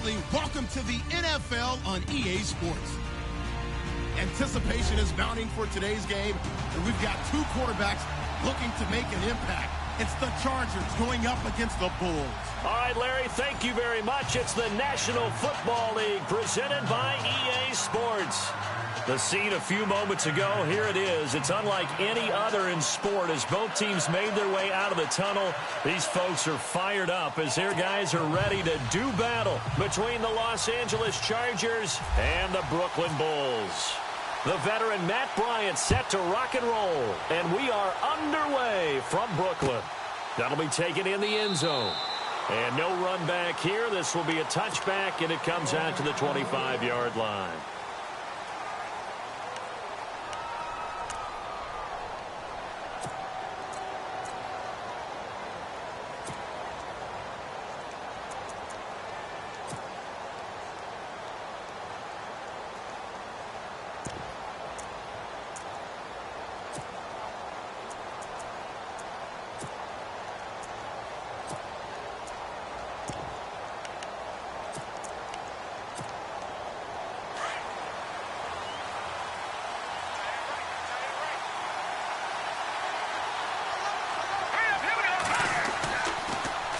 family, welcome to the NFL on EA Sports. Anticipation is mounting for today's game, and we've got two quarterbacks looking to make an impact. It's the Chargers going up against the Bulls. All right, Larry, thank you very much. It's the National Football League presented by EA Sports. The scene a few moments ago, here it is. It's unlike any other in sport as both teams made their way out of the tunnel. These folks are fired up as their guys are ready to do battle between the Los Angeles Chargers and the Brooklyn Bulls. The veteran Matt Bryant set to rock and roll, and we are underway from Brooklyn. That'll be taken in the end zone. And no run back here. This will be a touchback, and it comes out to the 25-yard line.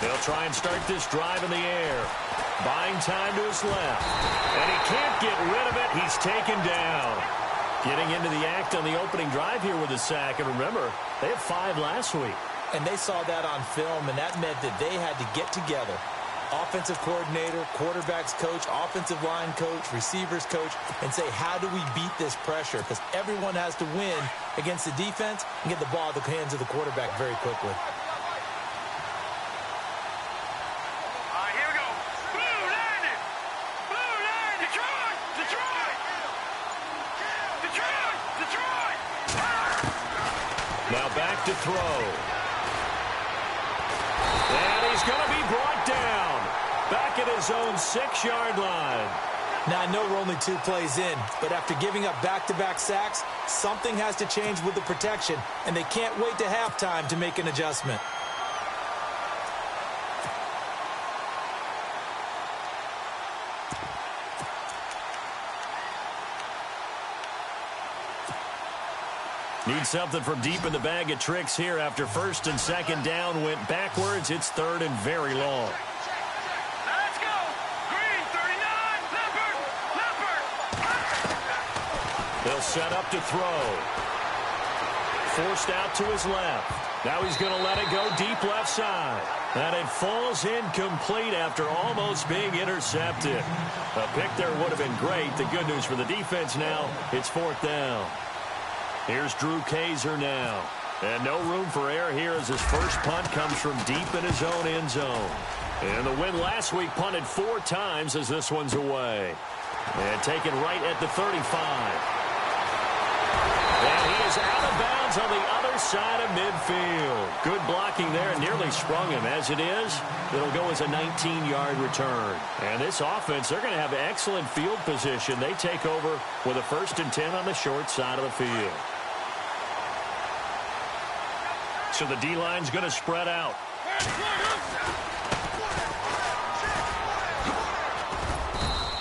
They'll try and start this drive in the air. Buying time to his left. And he can't get rid of it. He's taken down. Getting into the act on the opening drive here with a sack. And remember, they had 5 last week. And they saw that on film, and that meant that they had to get together. Offensive coordinator, quarterbacks coach, offensive line coach, receivers coach, and say, how do we beat this pressure? Because everyone has to win against the defense and get the ball at the hands of the quarterback very quickly. Now back to throw. And he's going to be brought down. Back at his own 6-yard line. Now, I know we're only 2 plays in, but after giving up back-to-back sacks, something has to change with the protection, and they can't wait to halftime to make an adjustment. Need something from deep in the bag of tricks here after 1st and 2nd down went backwards. It's 3rd and very long. Let's go! Green, 39, Leopard! They'll set up to throw. Forced out to his left. Now he's going to let it go deep left side. And it falls incomplete after almost being intercepted. A pick there would have been great. The good news for the defense now, it's 4th down. Here's Drew Kaiser now. And no room for error here as his first punt comes from deep in his own end zone. And the win last week punted 4 times as this one's away. And taken right at the 35. And he is out of bounds on the other side of midfield. Good blocking there and nearly sprung him. As it is, it'll go as a 19-yard return. And this offense, they're going to have excellent field position. They take over with a 1st and 10 on the short side of the field. So the D-line's going to spread out.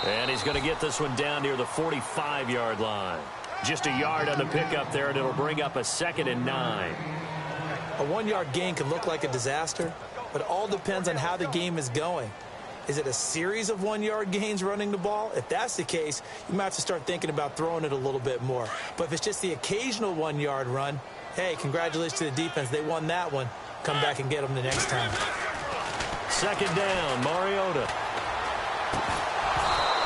And he's going to get this one down near the 45-yard line. Just a yard on the pickup there, and it'll bring up a 2nd and 9. A 1-yard gain can look like a disaster, but it all depends on how the game is going. Is it a series of 1-yard gains running the ball? If that's the case, you might have to start thinking about throwing it a little bit more. But if it's just the occasional 1-yard run, hey, congratulations to the defense. They won that one. Come back and get them the next time. 2nd down, Mariota.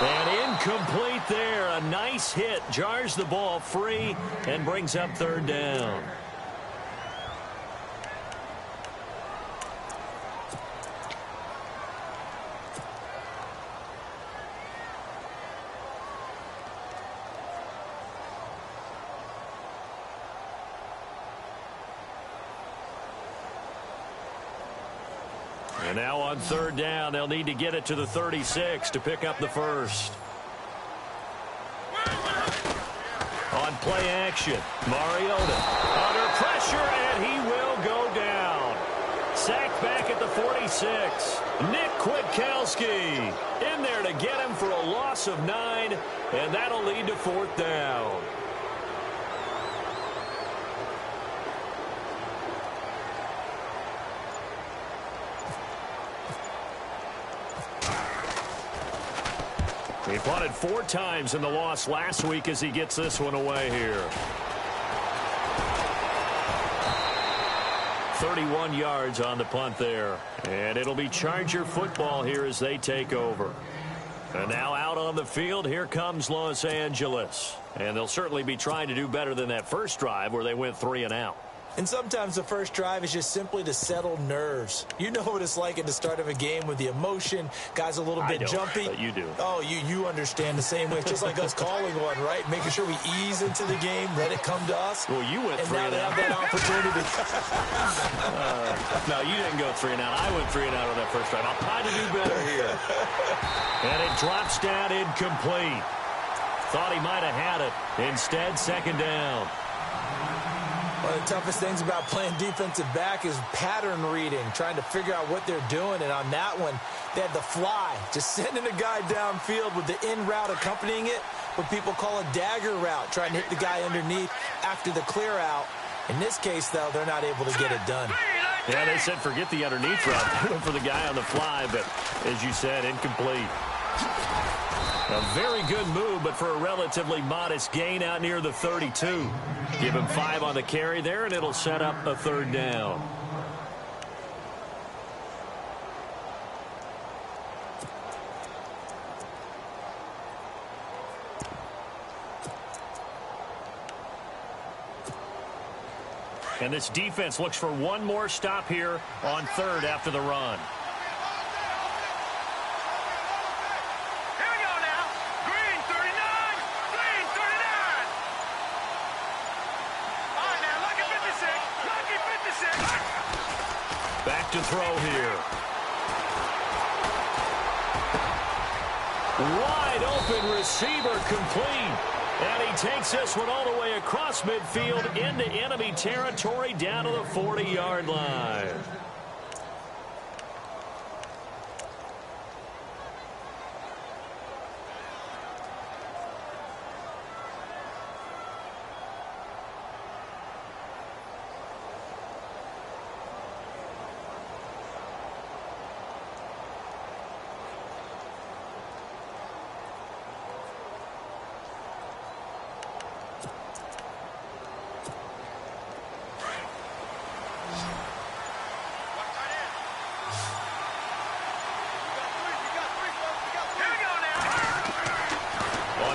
And incomplete there. A nice hit. Jars the ball free and brings up 3rd down. And now on 3rd down, they'll need to get it to the 36 to pick up the first. On play action, Mariota under pressure, and he will go down. Sacked back at the 46. Nick Kwiatkowski in there to get him for a loss of 9, and that'll lead to 4th down. He punted 4 times in the loss last week as he gets this one away here. 31 yards on the punt there. And it'll be Charger football here as they take over. And now out on the field, here comes Los Angeles. And they'll certainly be trying to do better than that first drive where they went 3 and out. And sometimes the first drive is just simply to settle nerves. You know what it's like at the start of a game with the emotion. Guys a little bit jumpy. But you do. Oh, you understand the same way. It's just like us calling one, right? Making sure we ease into the game, let it come to us. Well, you went 3 and out. And now they have that opportunity. No, you didn't go 3 and out. I went 3 and out on that first drive. I'll try to do better here. And it drops down incomplete. Thought he might have had it. Instead, 2nd down. One of the toughest things about playing defensive back is pattern reading, trying to figure out what they're doing. And on that one, they had the fly, just sending a guy downfield with the in route accompanying it, what people call a dagger route, trying to hit the guy underneath after the clear out. In this case, though, they're not able to get it done. Yeah, they said forget the underneath route for the guy on the fly, but as you said, incomplete. A very good move, but for a relatively modest gain out near the 32. Give him 5 on the carry there, and it'll set up a 3rd down. And this defense looks for one more stop here on 3rd after the run. Back to throw here. Wide open receiver complete. And he takes this one all the way across midfield into enemy territory down to the 40-yard line.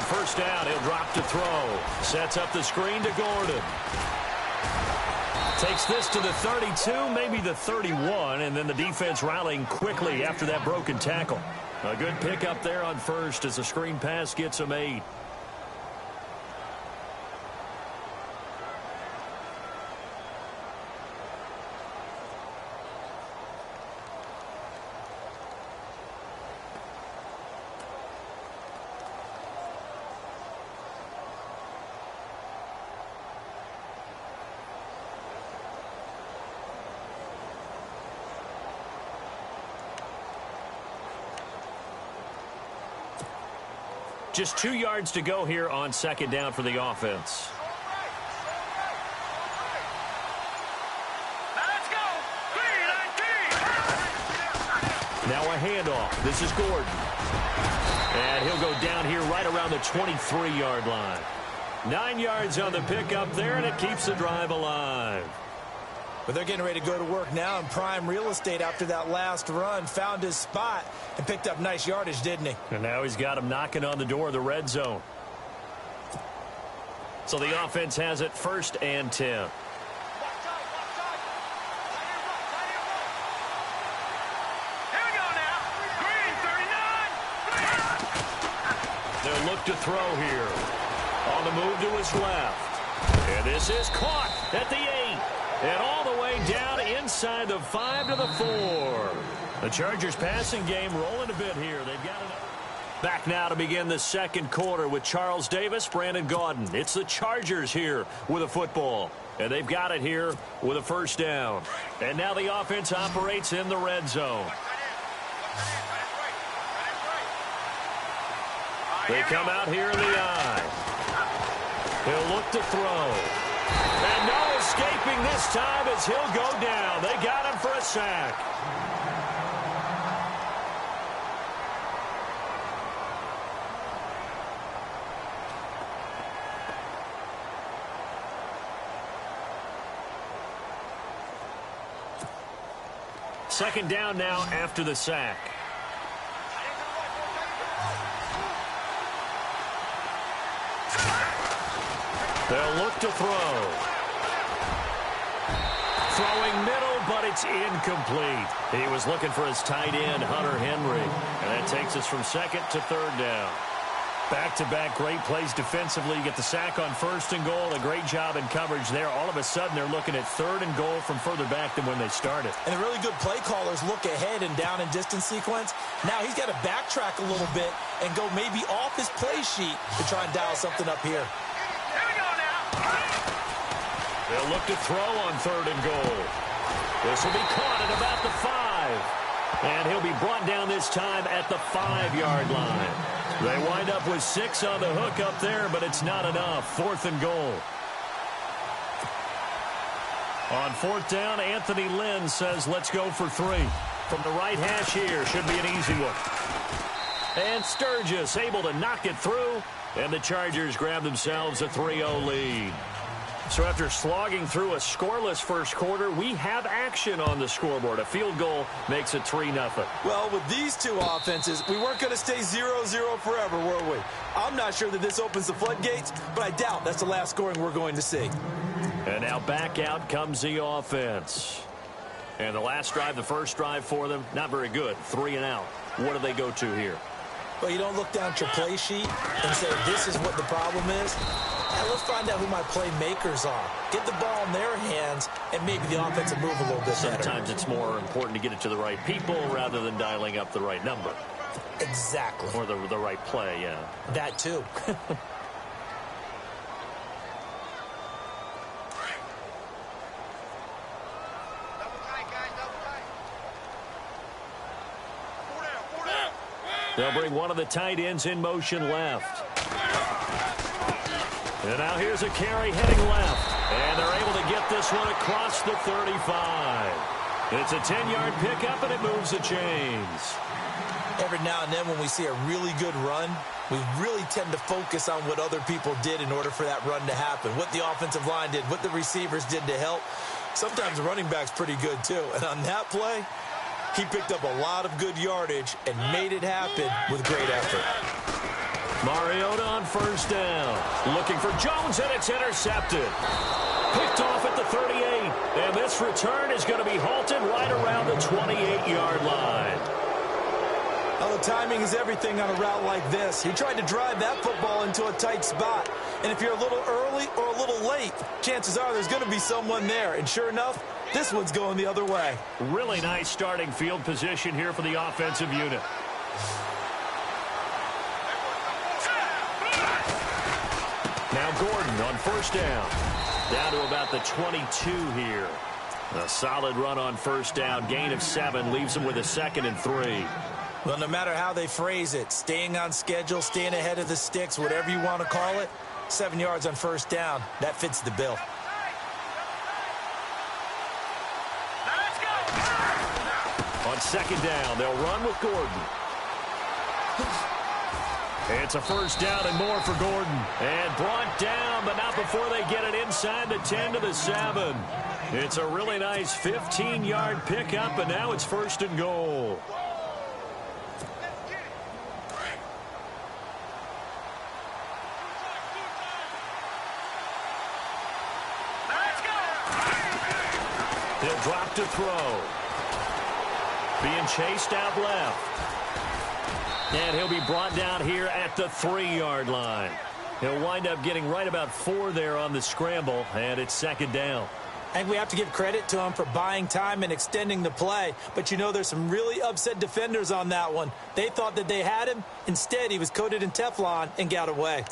First down, he'll drop to throw. Sets up the screen to Gordon. Takes this to the 32, maybe the 31, and then the defense rallying quickly after that broken tackle. A good pickup there on first as the screen pass gets him 8. Just 2 yards to go here on 2nd down for the offense. Let's go. 3-19. Now a handoff. This is Gordon. And he'll go down here right around the 23-yard line. 9 yards on the pickup there, and it keeps the drive alive. But they're getting ready to go to work now in prime real estate after that last run. Found his spot and picked up nice yardage, didn't he? And now he's got him knocking on the door of the red zone. So the offense has it 1st and 10. Here we go now. Green, 39. They'll look to throw here. On the move to his left. And this is caught at the 8. And all the way down inside the 5 to the 4. The Chargers passing game rolling a bit here. They've got it. Back now to begin the 2nd quarter with Charles Davis, Brandon Gaudin. It's the Chargers here with a football. And they've got it here with a first down. And now the offense operates in the red zone. They come out here in the I. He'll look to throw. And no escaping this time as he'll go down. They got him for a sack. Second down now after the sack. They'll look to throw. Throwing middle, but it's incomplete. He was looking for his tight end, Hunter Henry. And that takes us from second to third down. Back-to-back great plays defensively. You get the sack on first and goal. A great job in coverage there. All of a sudden, they're looking at third and goal from further back than when they started. And the really good play callers look ahead and down and distance sequence. Now he's got to backtrack a little bit and go maybe off his play sheet to try and dial something up here. Here we go now. They'll look to throw on third and goal. This will be caught at about the 5. And he'll be brought down this time at the 5-yard line. They wind up with 6 on the hook up there, but it's not enough. 4th and goal. On 4th down, Anthony Lynn says, let's go for 3. From the right hash here, should be an easy one. And Sturgis able to knock it through, and the Chargers grab themselves a 3-0 lead. So after slogging through a scoreless first quarter, we have action on the scoreboard. A field goal makes it 3-0. Well, with these two offenses, we weren't going to stay 0-0 forever, were we? I'm not sure that this opens the floodgates, but I doubt that's the last scoring we're going to see. And now back out comes the offense. And the last drive, the first drive for them, not very good. 3 and out. What do they go to here? Well, you don't look down at your play sheet and say, this is what the problem is. Now, let's find out who my playmakers are. Get the ball in their hands, and maybe the offense will move a little bit better. Sometimes it's more important to get it to the right people rather than dialing up the right number. Exactly. Or the right play, yeah. That, too. They'll bring one of the tight ends in motion left. And now here's a carry heading left. And they're able to get this one across the 35. It's a 10-yard pickup, and it moves the chains. Every now and then when we see a really good run, we really tend to focus on what other people did in order for that run to happen. What the offensive line did, what the receivers did to help. Sometimes the running back's pretty good, too. And on that play, he picked up a lot of good yardage and made it happen with great effort. Mariota on first down. Looking for Jones, and it's intercepted. Picked off at the 38. And this return is going to be halted right around the 28-yard line. Well, the timing is everything on a route like this. He tried to drive that football into a tight spot. And if you're a little early or a little late, chances are there's going to be someone there. And sure enough, this one's going the other way. Really nice starting field position here for the offensive unit. Now Gordon on first down. Down to about the 22 here. A solid run on first down. Gain of 7 leaves them with a 2nd and 3. Well, no matter how they phrase it, staying on schedule, staying ahead of the sticks, whatever you want to call it, 7 yards on first down, that fits the bill. On second down, they'll run with Gordon. It's a first down and more for Gordon. And brought down, but not before they get it inside the 10 to the 7. It's a really nice 15-yard pickup, and now it's 1st and goal. He'll drop to throw. Being chased out left. And he'll be brought down here at the 3-yard line. He'll wind up getting right about 4 there on the scramble, and it's 2nd down. I think we have to give credit to him for buying time and extending the play. But, you know, there's some really upset defenders on that one. They thought that they had him. Instead, he was coated in Teflon and got away.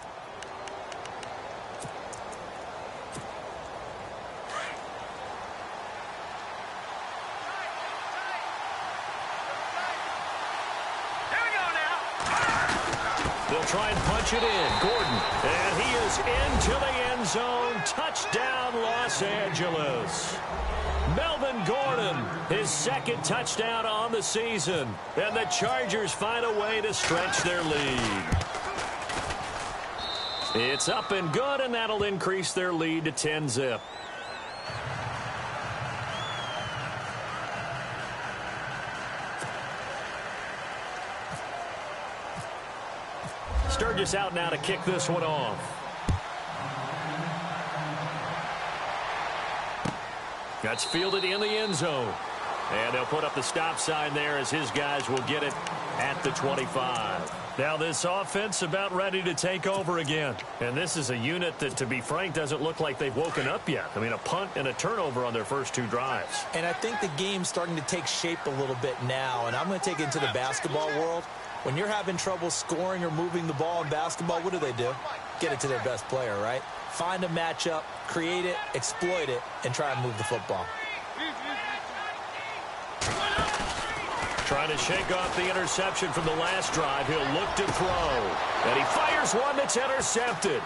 punch it in. Gordon. And he is into the end zone. Touchdown, Los Angeles. Melvin Gordon, his second touchdown on the season. And the Chargers find a way to stretch their lead. It's up and good, and that'll increase their lead to 10-zip. Sturgis out now to kick this one off. That's fielded in the end zone. And they'll put up the stop sign there as his guys will get it at the 25. Now this offense about ready to take over again. And this is a unit that, to be frank, doesn't look like they've woken up yet. I mean, a punt and a turnover on their first two drives. And I think the game's starting to take shape a little bit now. And I'm going to take it into the basketball world. When you're having trouble scoring or moving the ball in basketball, what do? Get it to their best player, right? Find a matchup, create it, exploit it, and try and move the football. Trying to shake off the interception from the last drive. He'll look to throw. And he fires one that's intercepted.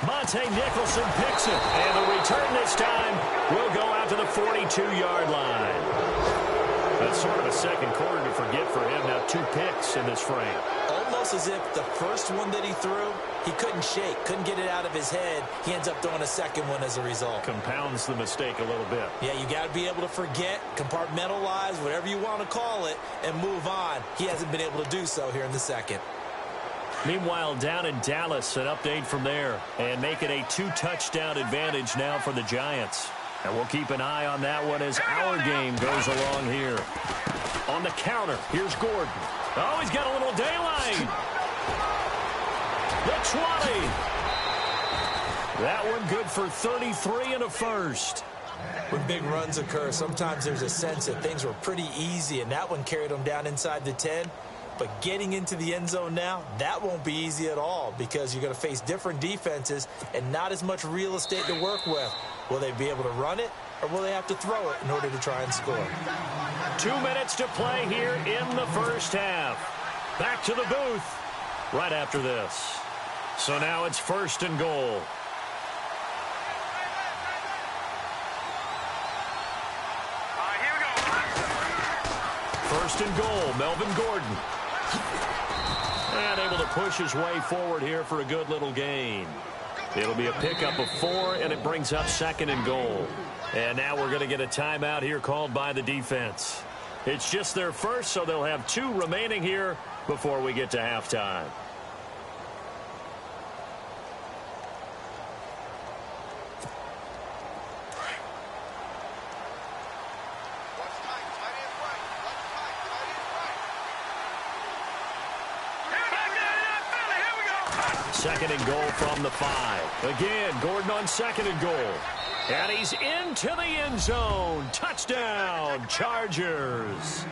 Monte Nicholson picks it. And the return this time will go out to the 42-yard line. That's sort of a second quarter to forget for him. Now 2 picks in this frame. Almost as if the first one that he threw, he couldn't shake, couldn't get it out of his head. He ends up throwing a second one as a result. Compounds the mistake a little bit. Yeah, you got to be able to forget, compartmentalize, whatever you want to call it, and move on. He hasn't been able to do so here in the second. Meanwhile, down in Dallas, an update from there. And make it a 2-touchdown advantage now for the Giants. And we'll keep an eye on that one as our game goes along here. On the counter, here's Gordon. Oh, he's got a little daylight. The 20. That one good for 33 and a first. When big runs occur, sometimes there's a sense that things were pretty easy, and that one carried them down inside the 10. But getting into the end zone now, that won't be easy at all because you're going to face different defenses and not as much real estate to work with. Will they be able to run it, or will they have to throw it in order to try and score? 2 minutes to play here in the first half. Back to the booth right after this. So now it's 1st and goal. Here we go. 1st and goal, Melvin Gordon. And able to push his way forward here for a good little gain. It'll be a pickup of 4, and it brings up 2nd and goal. And now we're going to get a timeout here called by the defense. It's just their first, so they'll have 2 remaining here before we get to halftime. Second and goal from the 5. Again, Gordon on 2nd and goal. And he's into the end zone. Touchdown, Chargers.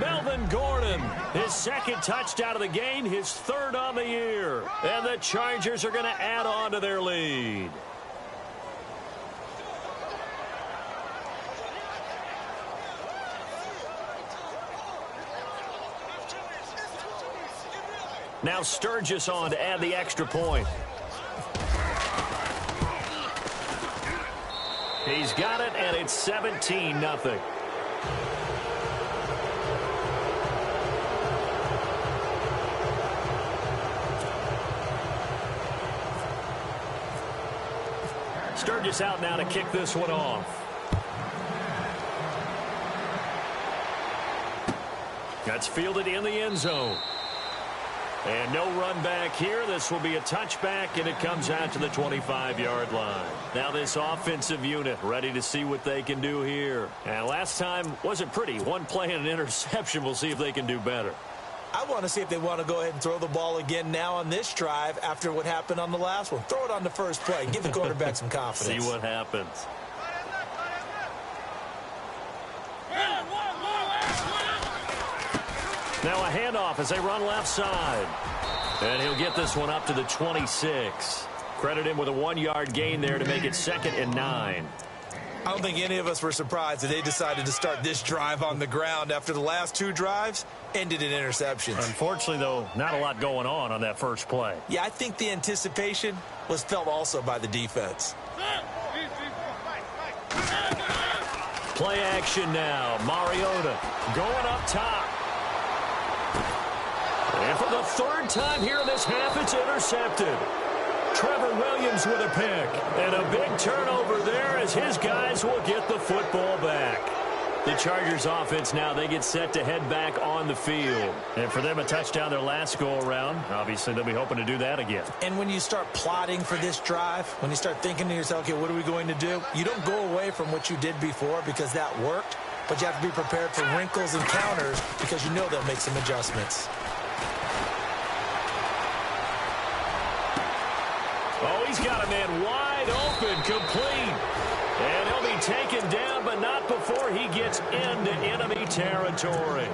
Melvin Gordon, his 2nd touchdown of the game, his 3rd on the year. And the Chargers are going to add on to their lead. Now Sturgis on to add the extra point. He's got it, and it's 17-0. Sturgis out now to kick this one off. That's fielded in the end zone. And no run back here. This will be a touchback, and it comes out to the 25-yard line. Now this offensive unit ready to see what they can do here. And last time wasn't pretty. 1 play and an interception. We'll see if they can do better. I want to see if they want to go ahead and throw the ball again now on this drive after what happened on the last one. Throw it on the first play. Give the quarterback some confidence. See what happens. Now a handoff as they run left side. And he'll get this one up to the 26. Credit him with a 1-yard gain there to make it 2nd and 9. I don't think any of us were surprised that they decided to start this drive on the ground after the last 2 drives ended in interceptions. Unfortunately, though, not a lot going on that first play. Yeah, I think the anticipation was felt also by the defense. Play action now. Mariota going up top. And for the 3rd time here in this half, it's intercepted. Trevor Williams with a pick. And a big turnover there as his guys will get the football back. The Chargers offense now, they get set to head back on the field. And for them, a touchdown their last go-around. Obviously, they'll be hoping to do that again. And when you start plotting for this drive, when you start thinking to yourself, okay, what are we going to do? You don't go away from what you did before because that worked, but you have to be prepared for wrinkles and counters because you know they'll make some adjustments. Oh, he's got a man wide open, complete. And he'll be taken down, but not before he gets into enemy territory.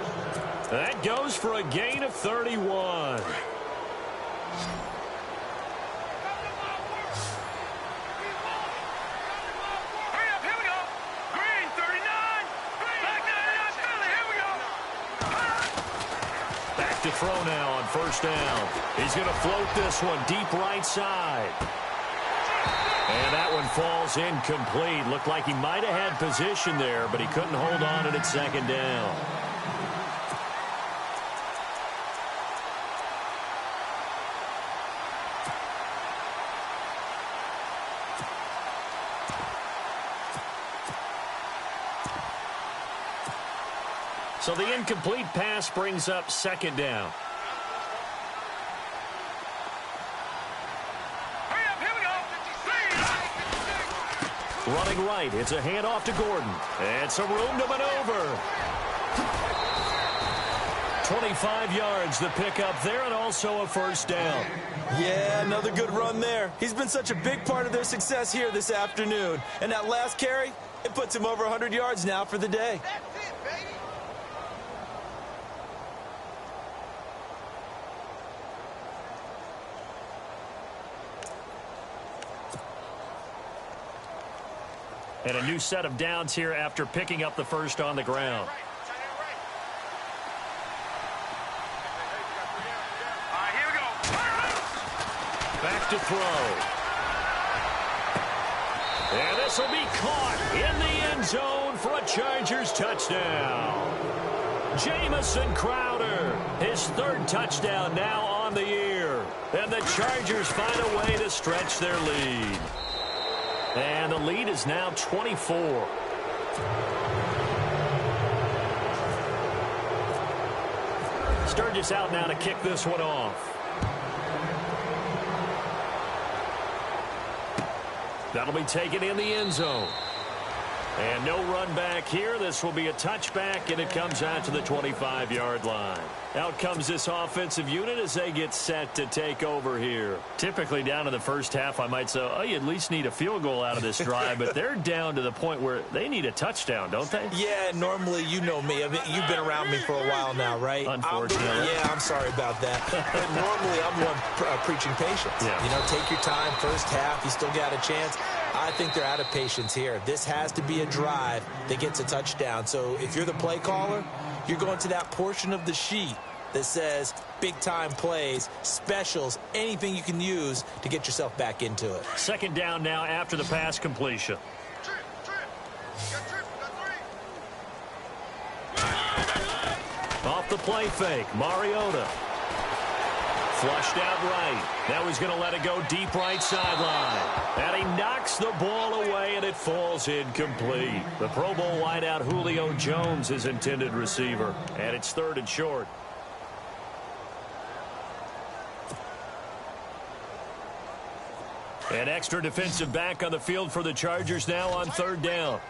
That goes for a gain of 31. To throw now on first down. He's going to float this one deep right side. And that one falls incomplete. Looked like he might have had position there, but he couldn't hold on to it at 2nd down. So the incomplete pass brings up 2nd down. Running right, it's a handoff to Gordon. And some room to maneuver. 25 yards, the pickup there, and also a 1st down. Yeah, another good run there. He's been such a big part of their success here this afternoon. And that last carry, it puts him over 100 yards now for the day. And a new set of downs here after picking up the first on the ground. Here we go. Back to throw. And this will be caught in the end zone for a Chargers touchdown. Jamison Crowder, his 3rd touchdown now on the year. And the Chargers find a way to stretch their lead. And the lead is now 24. Sturgis out now to kick this one off. That'll be taken in the end zone. And no run back here. This will be a touchback, and it comes out to the 25-yard line. Out comes this offensive unit as they get set to take over here. Typically down to the first half, I might say, oh, you at least need a field goal out of this drive, but they're down to the point where they need a touchdown, don't they? Yeah, normally, you know me. I mean, you've been around me for a while now, right? Unfortunately. I'm sorry about that. But normally, I'm one preaching patience. Yeah. You know, take your time, first half, you still got a chance. I think they're out of patience here. This has to be a drive that gets a touchdown. So if you're the play caller, you're going to that portion of the sheet that says big-time plays, specials, anything you can use to get yourself back into it. 2nd down now after the pass completion. Off the play fake, Mariota. Flushed out right. Now he's going to let it go deep right sideline. And he knocks the ball away, and it falls incomplete. The Pro Bowl wideout Julio Jones is intended receiver. And it's 3rd and short. An extra defensive back on the field for the Chargers now on 3rd down.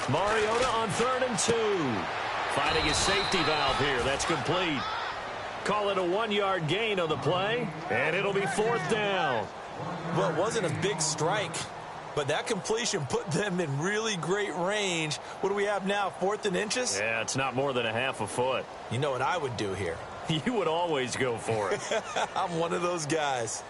Mariota on 3rd and 2. Finding his safety valve here. That's complete. Call it a 1-yard gain on the play, and it'll be 4th down. Well, it wasn't a big strike, but that completion put them in really great range. What do we have now, 4th and inches? Yeah, it's not more than a half a foot. You know what I would do here? You would always go for it. I'm one of those guys.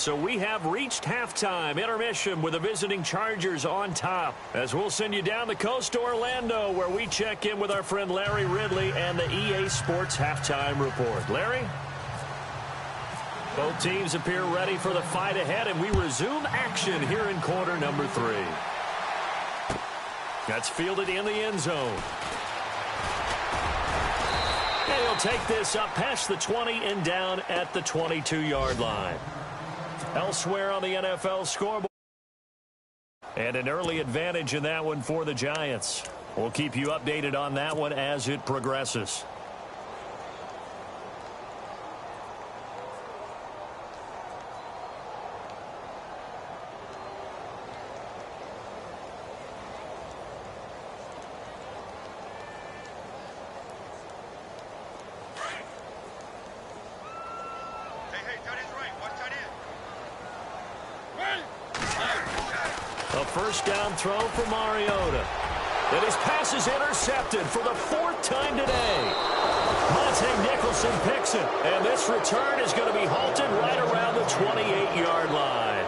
So we have reached halftime intermission with the visiting Chargers on top. As we'll send you down the coast to Orlando, where we check in with our friend Larry Ridley and the EA Sports halftime report. Larry? Both teams appear ready for the fight ahead, and we resume action here in quarter number 3. That's fielded in the end zone. And he'll take this up past the 20 and down at the 22-yard line. Elsewhere on the NFL scoreboard. And an early advantage in that one for the Giants. We'll keep you updated on that one as it progresses. First down throw for Mariota. And his pass is intercepted for the 4th time today. Monte Nicholson picks it. And this return is going to be halted right around the 28-yard line.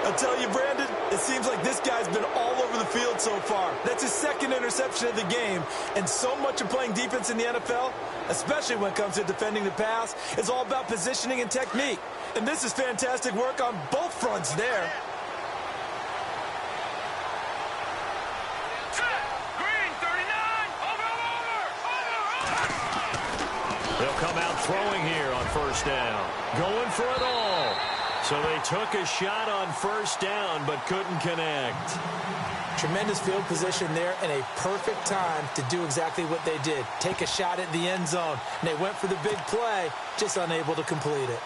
I'll tell you, Brandon, it seems like this guy's been all over the field so far. That's his 2nd interception of the game. And so much of playing defense in the NFL, especially when it comes to defending the pass, is all about positioning and technique. And this is fantastic work on both fronts there. They'll come out throwing here on first down. Going for it all. So they took a shot on first down but couldn't connect. Tremendous field position there and a perfect time to do exactly what they did. Take a shot at the end zone. And they went for the big play, just unable to complete it.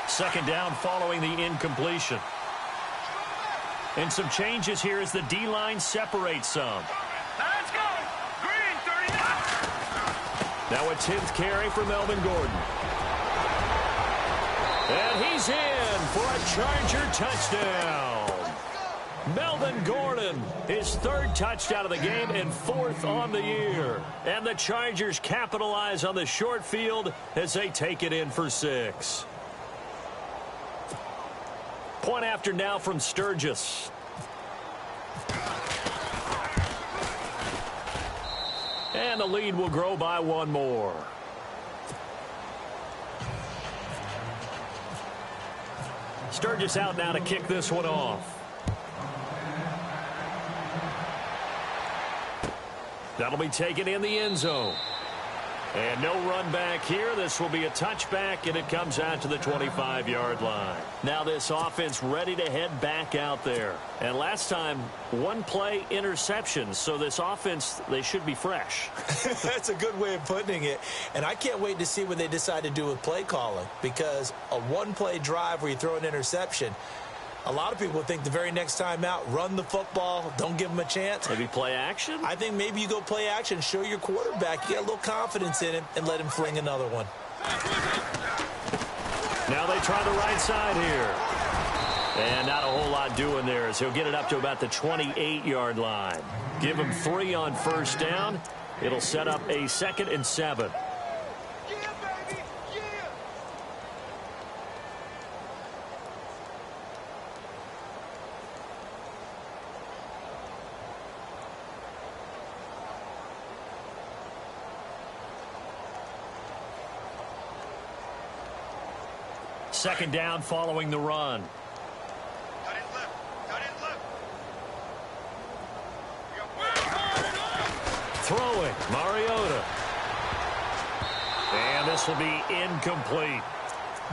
Second down following the incompletion. And some changes here as the D-line separates some. Let's go! Green, 39! Now a 10th carry for Melvin Gordon. And he's in for a Charger touchdown. Melvin Gordon, his 3rd touchdown of the game and 4th on the year. And the Chargers capitalize on the short field as they take it in for 6. Point after now from Sturgis. And the lead will grow by 1 more. Sturgis out now to kick this one off. That'll be taken in the end zone. And no run back here. This will be a touchback, and it comes out to the 25-yard line. Now this offense ready to head back out there. And last time, 1-play interceptions. So this offense, they should be fresh. That's a good way of putting it. And I can't wait to see what they decide to do with play calling. Because a 1-play drive where you throw an interception, a lot of people think the very next time out, run the football, don't give them a chance. Maybe play action? I think maybe you go play action, show your quarterback, you get a little confidence in him, and let him fling another one. Now they try the right side here. And not a whole lot doing there as he'll get it up to about the 28-yard line. Give him 3 on first down. It'll set up a 2nd and 7. Second down following the run. Cut in left. Cut in left. Throwing, Mariota. And this will be incomplete.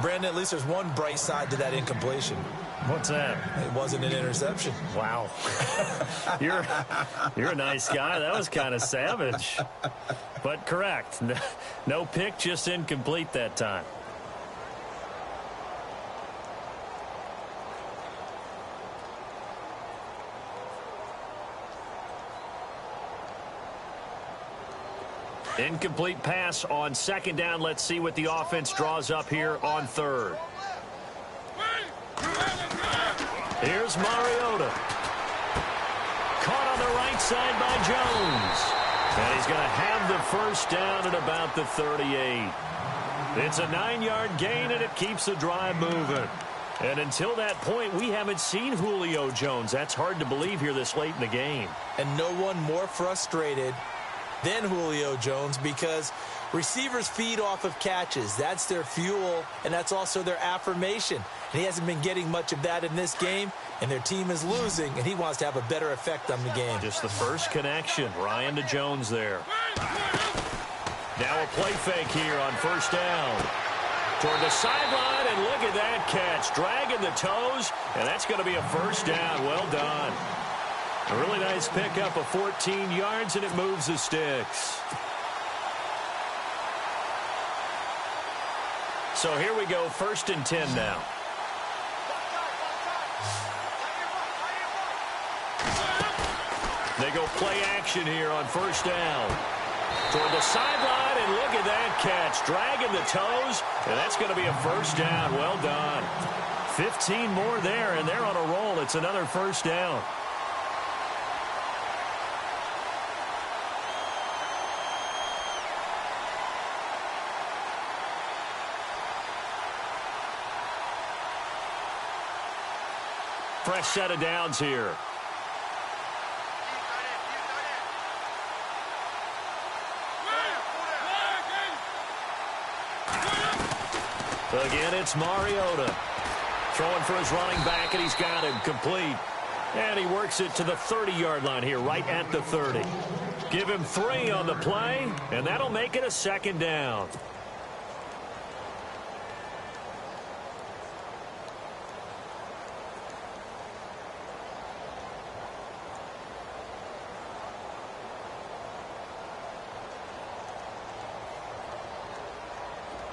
Brandon, at least there's one bright side to that incompletion. What's that? It wasn't an interception. Wow. You're a nice guy. That was kind of savage. But correct. No pick, just incomplete that time. Incomplete pass on second down. Let's see what the offense draws up here on third. Here's Mariota. Caught on the right side by Jones. And he's going to have the first down at about the 38. It's a 9-yard gain, and it keeps the drive moving. And until that point, we haven't seen Julio Jones. That's hard to believe here this late in the game. And no one more frustrated than Julio Jones, because receivers feed off of catches. That's their fuel, and that's also their affirmation. And he hasn't been getting much of that in this game, and their team is losing, and he wants to have a better effect on the game. Just the first connection. Ryan to Jones there. Now a play fake here on first down. Toward the sideline, and look at that catch. Dragging the toes, and that's going to be a first down. Well done. A really nice pickup of 14 yards, and it moves the sticks. So here we go, 1st and 10 now. They go play action here on first down. Toward the sideline, and look at that catch. Dragging the toes, and that's going to be a first down. Well done. 15 more there, and they're on a roll. It's another first down. Fresh set of downs here. Again, it's Mariota. Throwing for his running back, and he's got him complete. And he works it to the 30-yard line here, right at the 30. Give him 3 on the play, and that'll make it a 2nd down.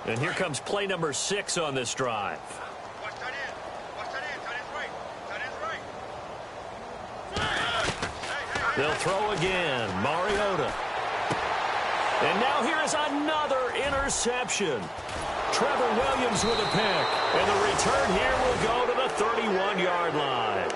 And here comes play number 6 on this drive. Watch that in. Watch that in. Tight end's right. Tight end's right. They'll throw again. Mariota. And now here is another interception. Trevor Williams with a pick. And the return here will go to the 31-yard line.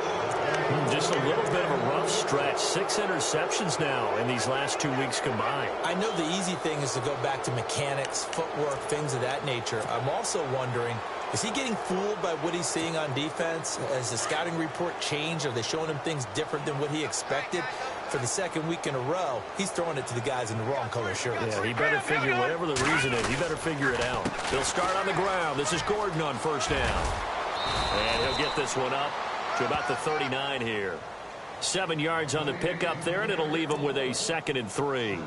Just a little bit of a rough stretch. 6 interceptions now in these last 2 weeks combined. I know the easy thing is to go back to mechanics, footwork, things of that nature. I'm also wondering, is he getting fooled by what he's seeing on defense? Has the scouting report changed? Are they showing him things different than what he expected? For the 2nd week in a row, he's throwing it to the guys in the wrong color shirts. Yeah, he better figure, whatever the reason is, he better figure it out. He'll start on the ground. This is Gordon on first down. And he'll get this one up to about the 39 here. 7 yards on the pickup there, and it'll leave him with a 2nd and 3.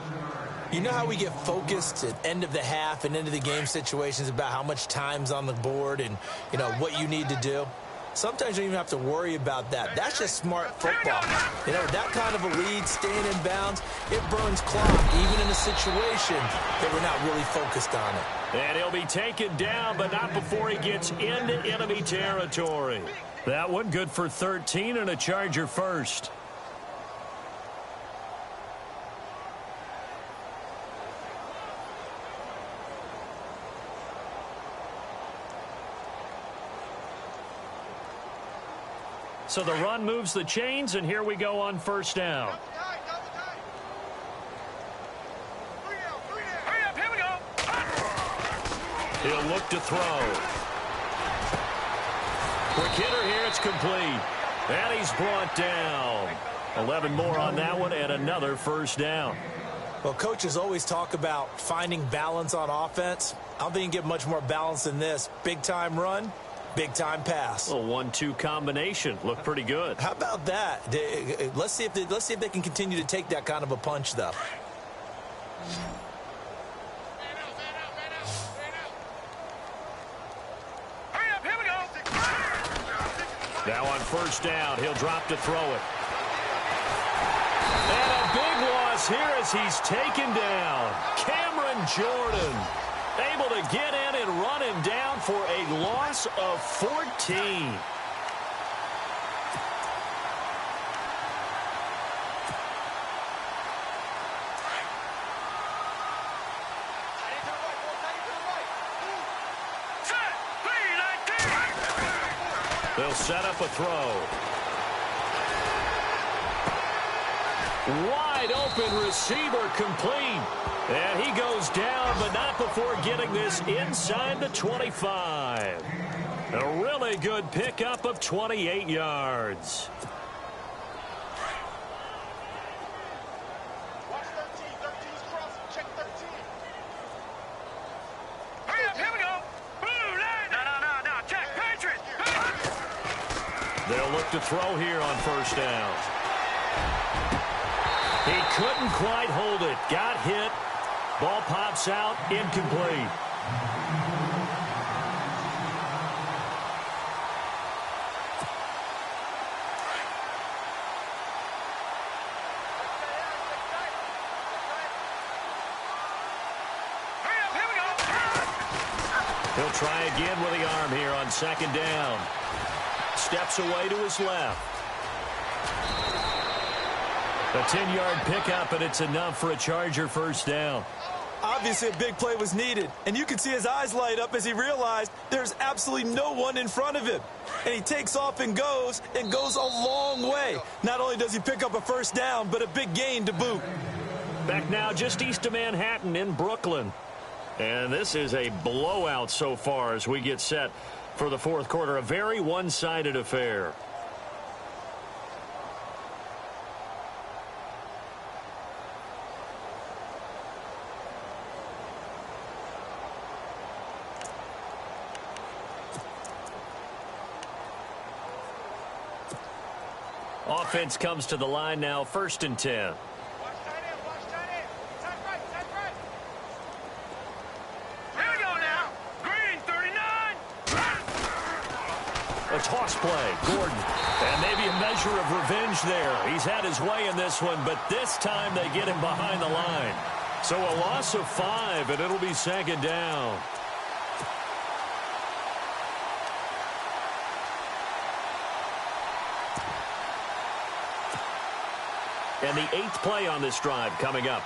You know how we get focused at end of the half and into the game situations about how much time's on the board and, you know, what you need to do? Sometimes you don't even have to worry about that. That's just smart football. You know, that kind of a lead, staying in bounds, it burns clock, even in a situation that we're not really focused on it. And he'll be taken down, but not before he gets into enemy territory. That one good for 13 and a Charger first. So the run moves the chains, and here we go on first down. Hurry up, here we go. He'll look to throw. Quick hitter here, it's complete. And he's brought down. 11 more on that one, and another first down. Well, coaches always talk about finding balance on offense. I don't think you can get much more balance than this. Big-time run, big-time pass. A 1-2 combination. Looked pretty good. How about that? Let's see if they can continue to take that kind of a punch, though. Hurry up, here we go. Now on first down, he'll drop to throw it. And a big loss here as he's taken down. Cameron Jordan able to get in and run him down for a loss of 14. They'll set up a throw. Wide open receiver complete. And he goes down, but not before getting this inside the 25. A really good pickup of 28 yards. Watch 13. 13's crossing. Check 13. Hurry up. Here we go. Boom. No. Check. Patriot. They'll look to throw here on first down. He couldn't quite hold it. Got hit. Ball pops out. Incomplete. He'll try again with the arm here on second down. Steps away to his left. A 10-yard pickup, and it's enough for a Charger first down. Obviously, a big play was needed, and you can see his eyes light up as he realized there's absolutely no one in front of him. And he takes off and goes a long way. Not only does he pick up a first down, but a big gain to boot. Back now just east of Manhattan in Brooklyn. And this is a blowout so far as we get set for the fourth quarter. A very one-sided affair. Offense comes to the line now, 1st and 10. Watch tight end. Tight right. Here we go now. Green, 39. A toss play, Gordon. And maybe a measure of revenge there. He's had his way in this one, but this time they get him behind the line. So a loss of 5, and it'll be second down. And the 8th play on this drive coming up.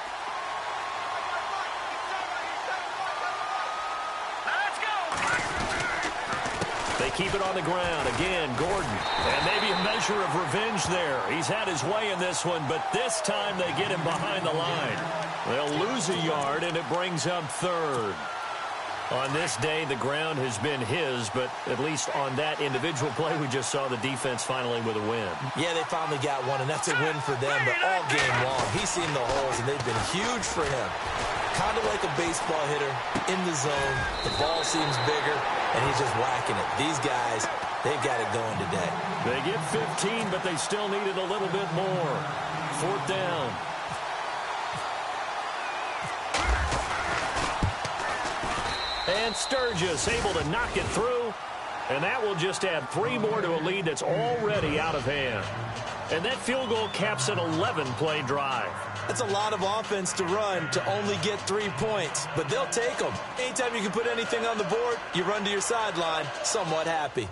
Let's go. They keep it on the ground. Again, Gordon. And maybe a measure of revenge there. He's had his way in this one, but this time they get him behind the line. They'll lose a yard, and it brings up 3rd. On this day, the ground has been his, but at least on that individual play, we just saw the defense finally with a win. Yeah, they finally got one, and that's a win for them, but all game long, he's seen the holes, and they've been huge for him. Kind of like a baseball hitter in the zone. The ball seems bigger, and he's just whacking it. These guys, they've got it going today. They get 15, but they still needed a little bit more. 4th down. And Sturgis able to knock it through. And that will just add 3 more to a lead that's already out of hand. And that field goal caps an 11-play drive. That's a lot of offense to run to only get 3 points, but they'll take them. Anytime you can put anything on the board, you run to your sideline somewhat happy.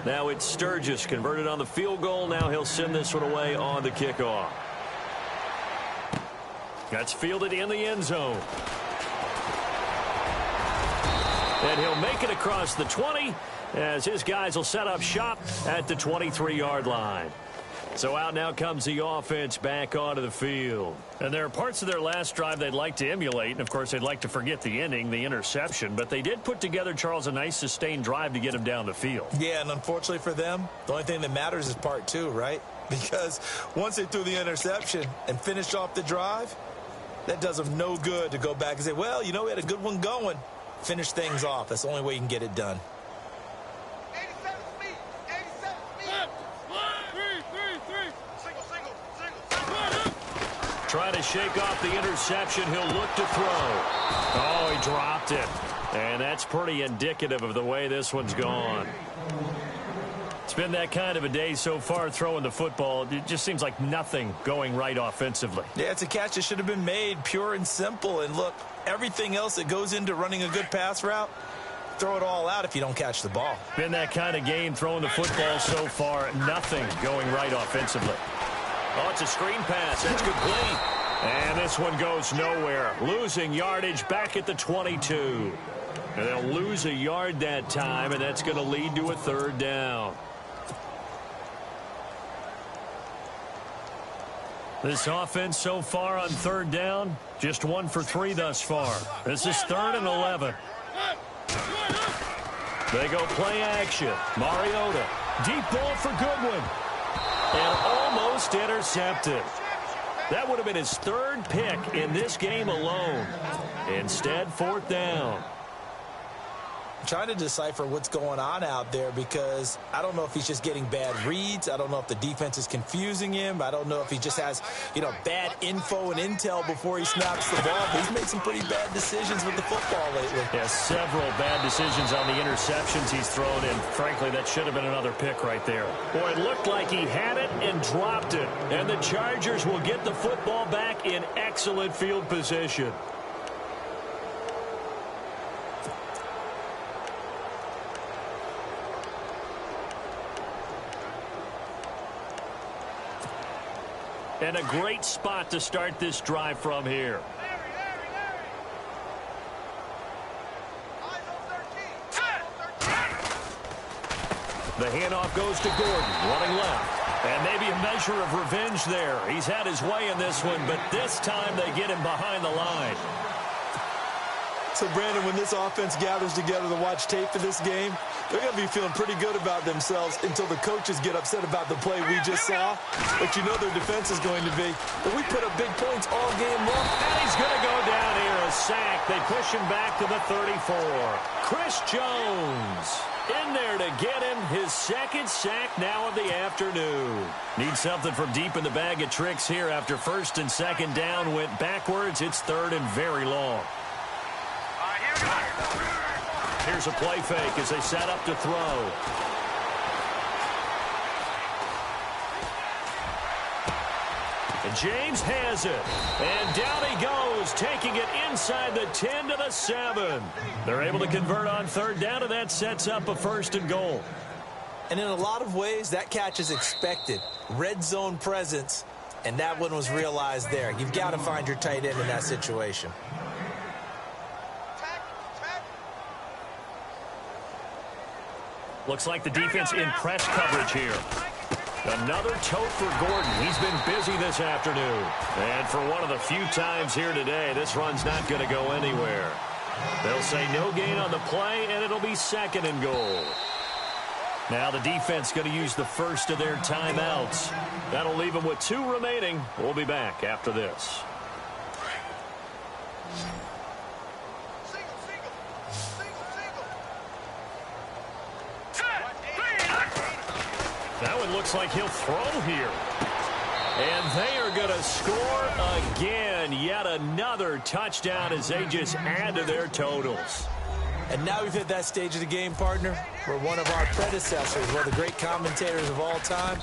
Now it's Sturgis converted on the field goal. Now he'll send this one away on the kickoff. That's fielded in the end zone. And he'll make it across the 20 as his guys will set up shop at the 23-yard line. So out now comes the offense back onto the field. And there are parts of their last drive they'd like to emulate. And, of course, they'd like to forget the inning, the interception. But they did put together, Charles, a nice sustained drive to get him down the field. Yeah, and unfortunately for them, the only thing that matters is part 2, right? Because once they threw the interception and finished off the drive, that does them no good to go back and say, well, you know, we had a good one going. Finish things off. That's the only way you can get it done. 87 speed. 87 speed. Single. Trying to shake off the interception. He'll look to throw. Oh, he dropped it. And that's pretty indicative of the way this one's gone. It's been that kind of a day so far throwing the football. It just seems like nothing going right offensively. Yeah, it's a catch that should have been made, pure and simple. And look, everything else that goes into running a good pass route, throw it all out if you don't catch the ball. Been that kind of game throwing the football so far. Nothing going right offensively. Oh, it's a screen pass. That's complete. And this one goes nowhere. Losing yardage back at the 22. And they'll lose a yard that time, and that's going to lead to a third down. This offense so far on third down, just 1 for 3 thus far. This is 3rd and 11. They go play action. Mariota, deep ball for Goodwin. And almost intercepted. That would have been his 3rd pick in this game alone. Instead, 4th down. Trying to decipher what's going on out there because I don't know if he's just getting bad reads. I don't know if the defense is confusing him. I don't know if he just has, bad info and intel before he snaps the ball. But he's made some pretty bad decisions with the football lately. Yeah, several bad decisions on the interceptions he's thrown in. Frankly, that should have been another pick right there. Boy, it looked like he had it and dropped it. And the Chargers will get the football back in excellent field position. And a great spot to start this drive from here. The handoff goes to Gordon, running left. And maybe a measure of revenge there. He's had his way in this one, but this time they get him behind the line. So, Brandon, when this offense gathers together to watch tape for this game, they're going to be feeling pretty good about themselves until the coaches get upset about the play we just saw. But you know their defense is going to be. But we put up big points all game long. And he's going to go down here, a sack. They push him back to the 34. Chris Jones in there to get him his 2nd sack now of the afternoon. Needs something from deep in the bag of tricks here after 1st and 2nd down went backwards. It's 3rd and very long. Here's a play fake as they set up to throw. And James has it. And down he goes, taking it inside the 10 to the 7. They're able to convert on 3rd down, and that sets up a 1st and goal. And in a lot of ways, that catch is expected. Red zone presence, and that one was realized there. You've got to find your tight end in that situation. Looks like the defense in press coverage here. Another tote for Gordon. He's been busy this afternoon. And for one of the few times here today, this run's not going to go anywhere. They'll say no gain on the play, and it'll be 2nd and goal. Now the defense going to use the first of their timeouts. That'll leave them with 2 remaining. We'll be back after this. That one looks like he'll throw here. And they are going to score again. Yet another touchdown as they just add to their totals. And now we've hit that stage of the game, partner, where one of our predecessors, one of the great commentators of all time,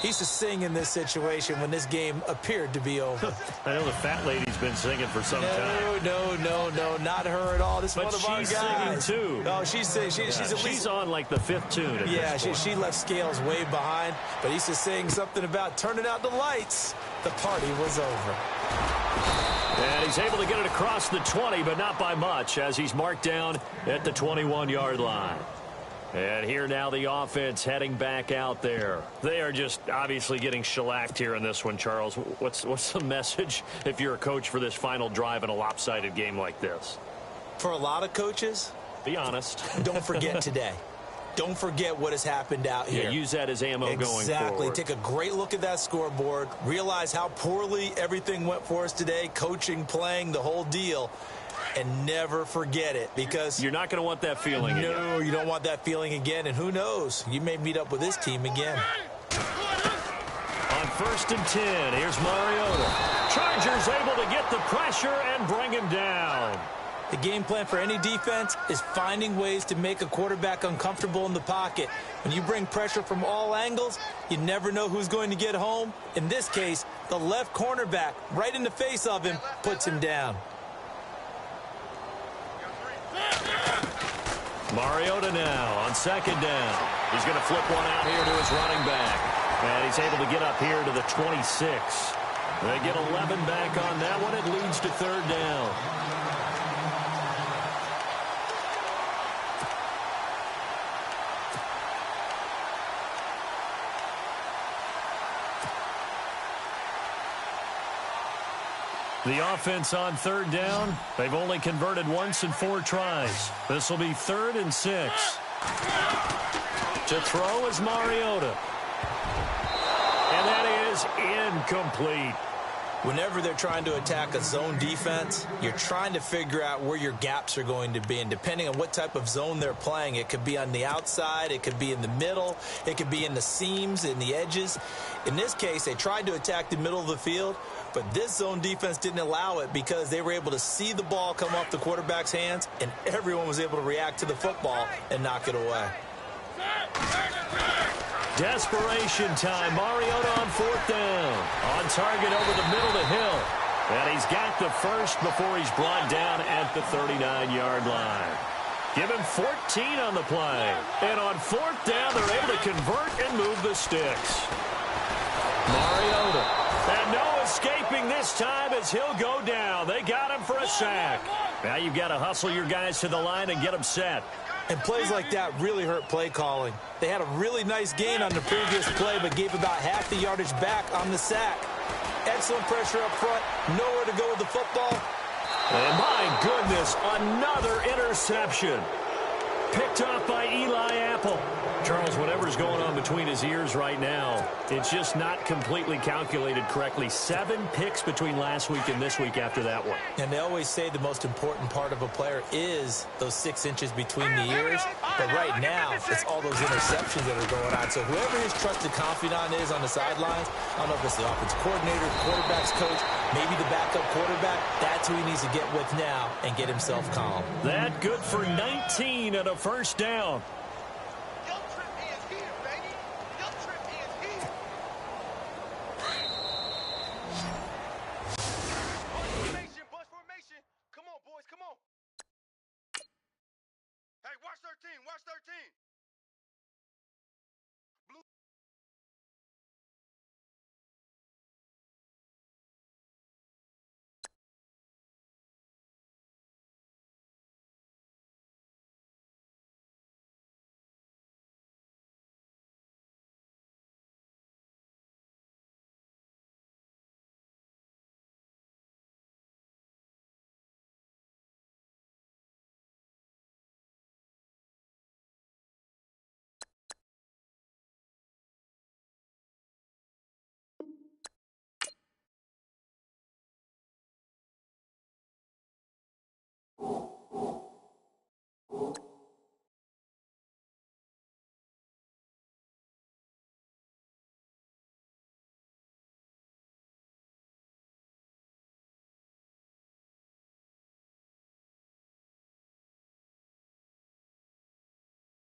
he used to sing in this situation when this game appeared to be over. I know the fat lady's been singing for some time. No, not her at all. This is one of our guys. She's singing, too. Oh, she's singing. She's on, like, the 5th tune at this point. She left Scales way behind, but he used to sing something about turning out the lights. The party was over. And he's able to get it across the 20, but not by much, as he's marked down at the 21-yard line. And here now the offense heading back out there. They are just obviously getting shellacked here in this one, Charles. What's the message if you're a coach for this final drive in a lopsided game like this? For a lot of coaches, be honest. Don't forget today. Don't forget what has happened out here. Yeah, use that as ammo going forward. Exactly. Take a great look at that scoreboard. Realize how poorly everything went for us today. Coaching, playing, the whole deal. And never forget it, because you're not going to want that feeling again. No, you don't want that feeling again. And who knows? You may meet up with this team again. On 1st and 10, here's Mariota. Chargers able to get the pressure and bring him down. The game plan for any defense is finding ways to make a quarterback uncomfortable in the pocket. When you bring pressure from all angles, you never know who's going to get home. In this case, the left cornerback, right in the face of him, puts him down. Mariota now on 2nd down. He's going to flip one out here to his running back. And he's able to get up here to the 26. They get 11 back on that one. It leads to third down. The offense on third down, they've only converted once in 4 tries. This will be 3rd and 6. To throw is Mariota. And that is incomplete. Whenever they're trying to attack a zone defense, you're trying to figure out where your gaps are going to be. And depending on what type of zone they're playing, it could be on the outside, it could be in the middle, it could be in the seams, in the edges. In this case, they tried to attack the middle of the field, but this zone defense didn't allow it because they were able to see the ball come off the quarterback's hands, and everyone was able to react to the football and knock it away. Desperation time. Mariota on 4th down. On target over the middle to Hill. And he's got the first before he's brought down at the 39-yard line. Give him 14 on the play. And on 4th down, they're able to convert and move the sticks. Mariota. And no escaping this time as he'll go down. They got him for a sack. Now you've got to hustle your guys to the line and get them set. And plays like that really hurt play calling. They had a really nice gain on the previous play, but gave about half the yardage back on the sack. Excellent pressure up front. Nowhere to go with the football. And my goodness, another interception. Picked off by Eli Apple. Charles, whatever's going on between his ears right now, it's just not completely calculated correctly. 7 picks between last week and this week after that one. And they always say the most important part of a player is those 6 inches between the ears. But right now, it's all those interceptions that are going on. So whoever his trusted confidant is on the sidelines, I don't know if it's the offensive coordinator, quarterback's coach, maybe the backup quarterback, that's who he needs to get with now and get himself calm. That good for 19 and a first down. Hey, watch 13, watch 13.